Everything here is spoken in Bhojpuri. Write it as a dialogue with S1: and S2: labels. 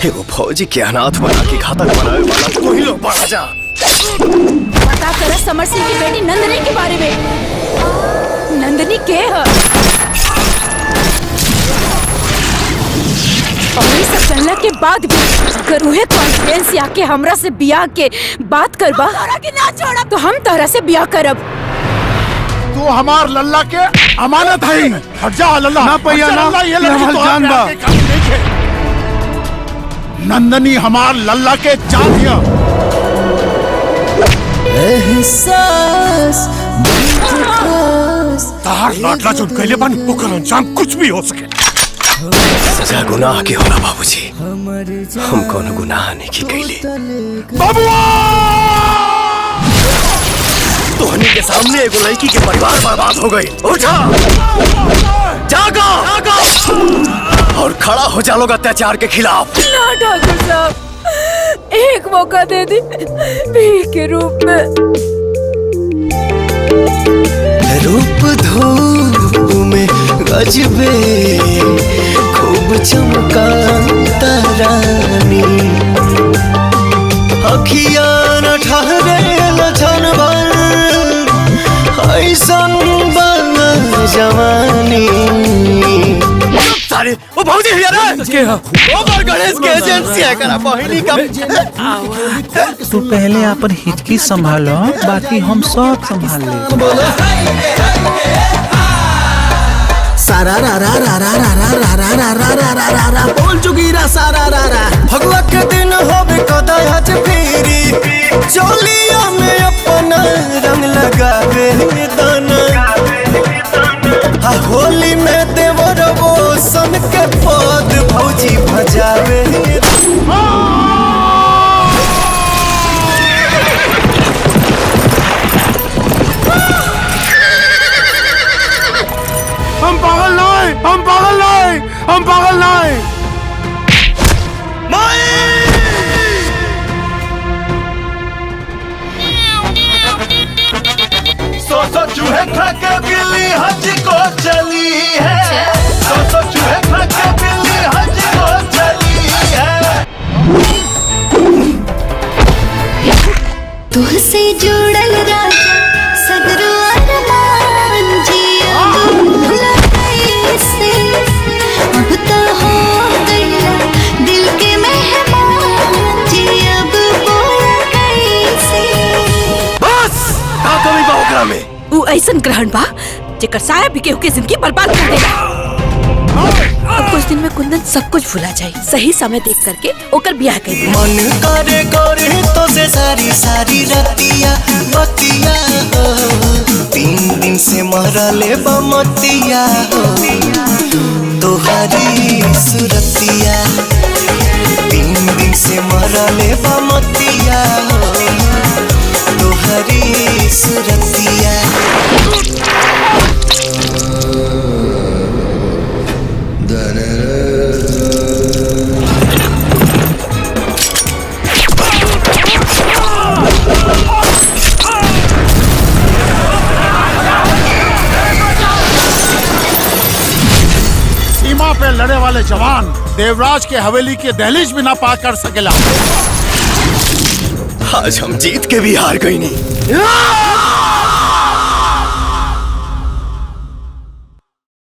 S1: एगो फौजी के अनाथ बना के घातक बनावे वाला तू ही लोग बढ़ा जा।
S2: पता कर समर सिंह की बेटी नंदनी के बारे में। नंदनी के है और ये सब जानला के बाद भी अगर उहे कॉन्फ्रेंस आके हमरा से बियाह के बात करबा के ना छोड़ा तो हम तोहरा से बियाह करब।
S3: तू हमार लल्ला के अमानत है। हट जा लल्ला ना पैया ना ये जान बा। नंदनी हमार लल्ला के जान दिया। एहसास तार लाडला जो कहले बानी ओकर अंजाम कुछ भी हो सके।
S1: सजा गुनाह के होला बाबूजी, हम कोनो गुनाह नहीं की कैले।
S3: बाबूआ
S1: तोहनी के सामने एगो लड़की के परिवार बर्बाद हो गई। उठा जागा और खड़ा हो जा लोग अत्याचार के खिलाफ।
S2: ना ठाकुर साहब, एक मौका दे दी भीख के रूप में।
S1: रूप धूप में गजबे खूब चमका तारानी, अखिया न ठहरे लछनभर ऐसन बन जवानी। सारे ओ भौजी हिया रे के हो ओवर गणेश के एजेंसी है करा बहिनी का।
S4: तू पहले अपन हिचकी संभालो, बाकी हम सब संभाल ले।
S5: सारा रा रा रा रा रा रा रा रा रा रा रा रा रा रा बोल चुकीरा सारा रा रा।
S1: भगवा के दिन होबे कदाच फेरी चोलिया में अपना रंग लगावे दाना। होली में देवर वो सन के पद भौजी भजावे।
S3: हम पागल नहीं, हम पागल नहीं, हम पागल नहीं।
S6: सौ चूहे खा के बिल्ली हज को चली है। सौ चूहे खा के बिल्ली हज को चली है।
S7: तुझसे जुड़ल राजा सगरो अरमान जिया कैसे अब तो हो गया दिल के मेहमान जी। अब बोला कैसे
S1: बस का कमी बा ओकरा में।
S2: उ ऐसन ग्रहण बा जेकर साया भी केहू के जिंदगी बर्बाद कर देगा। अब कुछ दिन में कुंदन सब कुछ भुला जाए, सही समय देख करके ओकर ब्याह कर दे।
S1: मन करे करे तो से सारी सारी रतिया बतिया हो, 3 दिन से मरले बमतिया हो। तोहारी सुरतिया 3 दिन से मरले बमतिया हो। तोहारी सुरतिया
S3: सीमा पे लड़े वाले जवान देवराज के हवेली के दहलीज भी ना पार कर सकेला।
S1: आज हम जीत के भी हार गई नहीं।